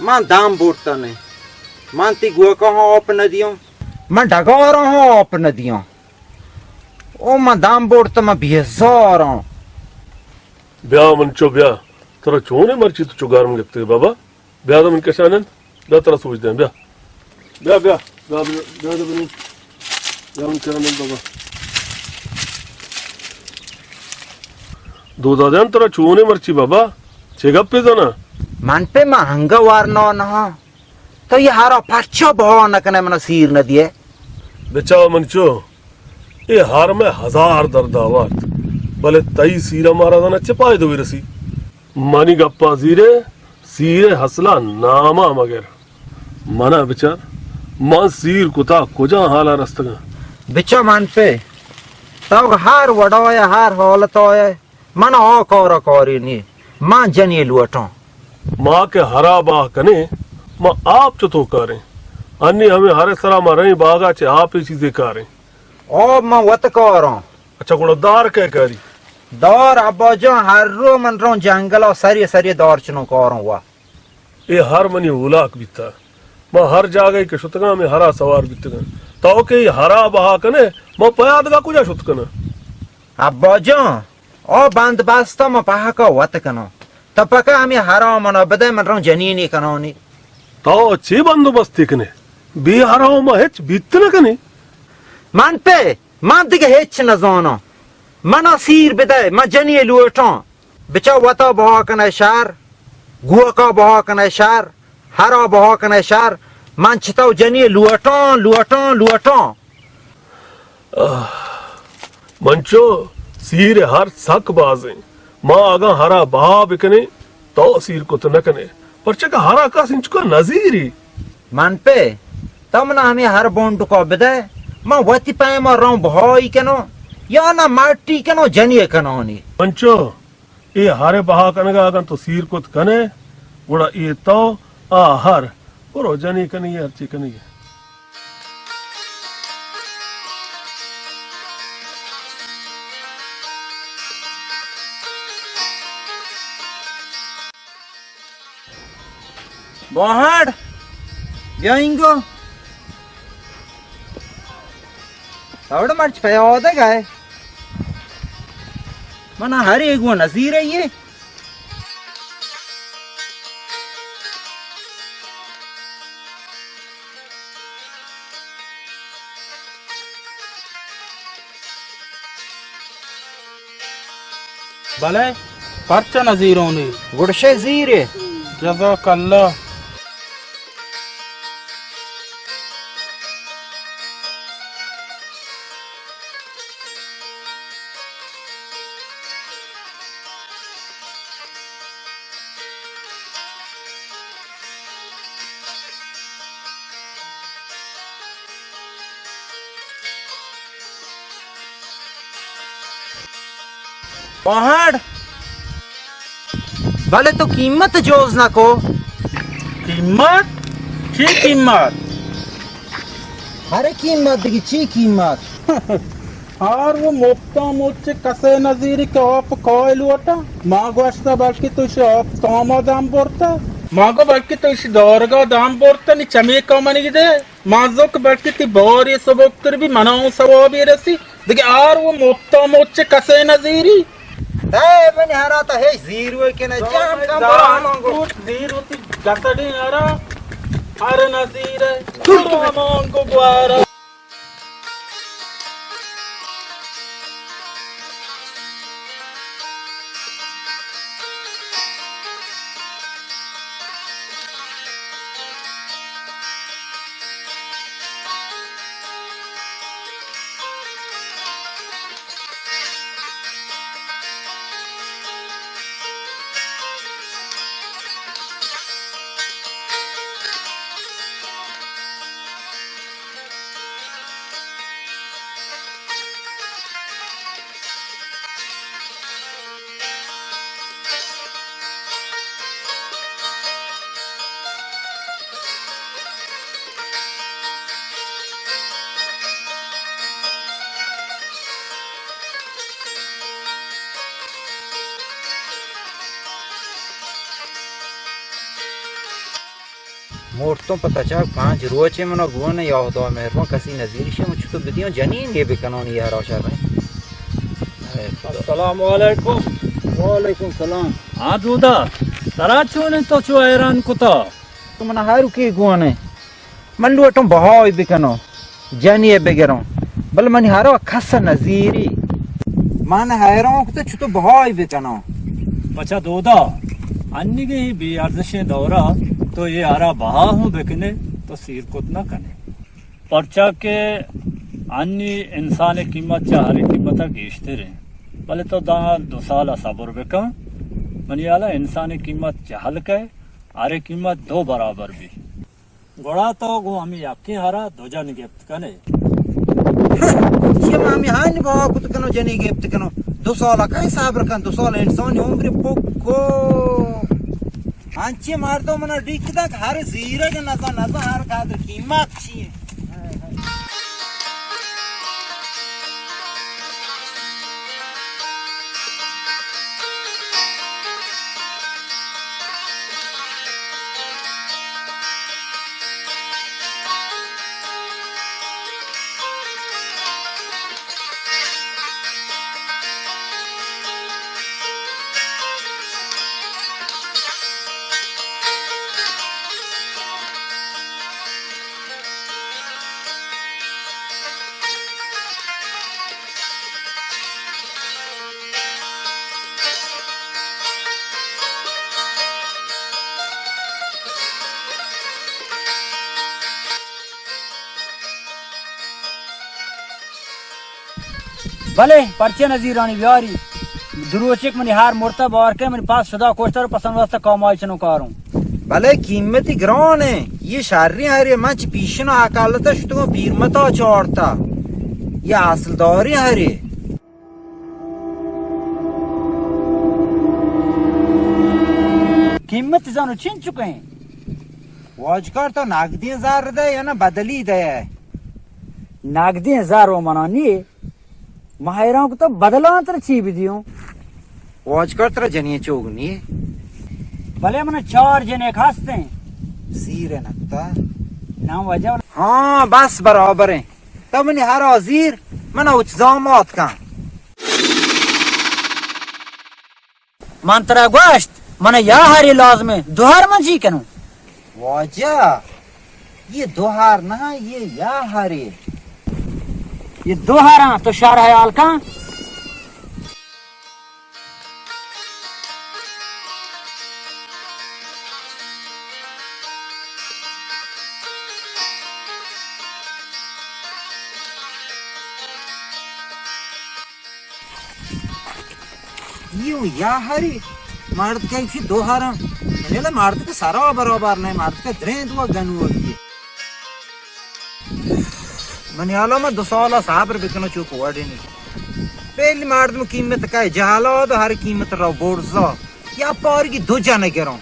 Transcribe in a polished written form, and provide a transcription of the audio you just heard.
Man daam bortane. Man ti gua ka ho op nadiyon. Man dagara ho op nadiyon. O man daam borta man bihzaran. ब्याह मन चो ब्याह तेरा चोने मर्ची तो चुगार में लगते बाबा ब्याह तो मन कैसे आनंद ब्याह तेरा सोचते हैं ब्याह ब्याह ब्याह ब्याह ब्याह तो बनी ब्याह मन कैसे आनंद बाबा दो दादान तेरा चोने मर्ची बाबा चेगप पे जाना Man pe man hanga warno na. तो ये हारा पाछो बहु न कने मन सीर न दिए बेचावा मन चो ये हार में 1000 दर्दावात भले तई सीरा मारा था ना चिपाए दो विरसी मानी गप्पा जीरे सीरे हसला नामा मगर मना विचार मां सीर कुता कुजा हाला रस्तगा बिचा मन पे तब हार वडोया हार होलतो है मन ओ कोरा कोरी नी मां जनी लुटो मां के हरा बाह कने मां आप चतो करें अन्य हमें हरे सरा में रही बागा चे आप ही चीजें करें ओ मां वत कोरो अच्छा गुणदार क्या करी दौर अब जो हर रो मन रो जंगल और सरिये सरिये दौर चनो कोरो हुआ ये हर मनी उलाक बीता मां हर जागे के शुतगा में हरा सवार बीतगा तो के हरा बहा कने मां पयाद का कुजा शुतकना अब जो ओ बंद बास्ता मां पहा को वत कनो तपका हमें हरा मन बदे मन रो जनीनी कनोनी तो अच्छी बंदोबस्त कने बी हरा मां हेच बीतने कने मन पे मन दिगे हेच न जोनो मना सीर बिदाय म जनी लुटो बिचा वता बहा कने शार गुआ का बहा कने शार हरा बहा कने शार मन छतो जनी लुटो लुटो लुटो मंचो सीर हर सक बाजे मां आगा हरा बहा बिकने तो सीर को तो न कने पर चका हरा का सिंच को नजीरी मन पे तमना हमें हर बोंड को बिदाय म वति पाए म रो भई कनो या ना माटी कनो जनी कनो नी मंचो ये हारे बहा कनगा अगन तो सीर को कने उड़ा ये तो आ हर और जनी कनी अर्ची कनी बोहाड़ जाएंगो आवड़ मर्च पे होता गाय मना हर एक वो नजीर है ये भले पर्चा नजीरों ने गुड़शे जीरे जज़ाकल्लाह पहाड़ भले तो कीमत जोज ना को कीमत की कीमत अरे कीमत की ची कीमत और वो मुफ्ता मुझसे कसे नजीरी के आप कोई लुटा मागो अश्ता बल्कि तो इसे आप तोमा दाम बोरता मागो बल्कि तो इसे दौरगा दाम बोरता नि चमे का मनी दे माजो के बल्कि ती बोर ये सब उत्तर भी मनाओ सब भी रसी देखिए और वो मुफ्ता मुझसे कसे नजीरी ए बने हरा तो है जीरो के न जाम का मांगो जीरो ती गसड़ी हरा हर नजीर तू मांगो ग्वारा मोर्तों पता चाक 5 रोचे मनो गुण या दो मेहरबान कसी नजीर शे मुझ तो बिदियो जनीन ये बेकनोनी यार औशा में अस्सलाम वालेकुम। वालेकुम सलाम हाँ दूधा तरा चोने तो चो हैरान कुता तो मना हारू की गुण है मंडू अटो बहाव बेकनो जनी बेगरो बल मनी हारो खस नजीरी मान हायरों तो छुतो बहाव बेकनो बचा दूधा अन्नी की भी अर्जशे दौरा तो ये आरा बहा हूँ बेकने तो सिर कुत न कने पर्चा के अन्नी इंसान कीमत चाहरी कीमत गेशते रहे भले तो दा 2 साल सबर बेका मनी आला इंसानी कीमत चहल के आरे कीमत 2 बराबर भी गोड़ा तो गो हमें याकी हारा दो जन गिफ्ट कने ये मामी हानि बहा कुत कनो जनी गिफ्ट कनो 2 साल का हिसाब रखन 2 साल इंसान उम्र पोको आंची मार दो मना डिकदा हर जीरा के नसा नसा हर खातिर कीमत छी भले पर्चे नजीरानी बिहारी दुरुचिक मनी हार मोर्ता बार के मेरे पास सदा कोस्टर पसंद वास्ते कमाई चनो कारूं भले कीमती ग्रहण है ये शारी हरे मच पीछना अकालता शुतो पीर मता चोरता ये असलदारी हरे कीमत जानो छिन चुके हैं वाजकार तो नागदी 1000 दे या ना बदली दे नागदी 1000 वो मनानी माहिरों को तो बदलांतर छी भी दियो वाजकार तेरा जनिए चोगनी भले मने 4 जने खासते हैं सीरे नक्ता ना वजह हाँ बस बराबर है तब मैंने हर वजीर मना उच जामत का मंत्रा गोश्त मने या हरी लाजमे दोहर मंजी कनु वाजा ये दोहार ना ये या हरे ये दोहरा तो शार हयाल का यू या हरी मर्द का इसी दोहारा मैंने मर्द के सारा बराबर नहीं मर्द का द्रेंद हुआ गनु होती मैंने आला में 2 साल साहब बिकनो चुप वाड़ी नहीं पहली मर्द में कीमत का है जहाला तो हर कीमत रो बोर्जा या पार की 2 जाने कह रहा हूँ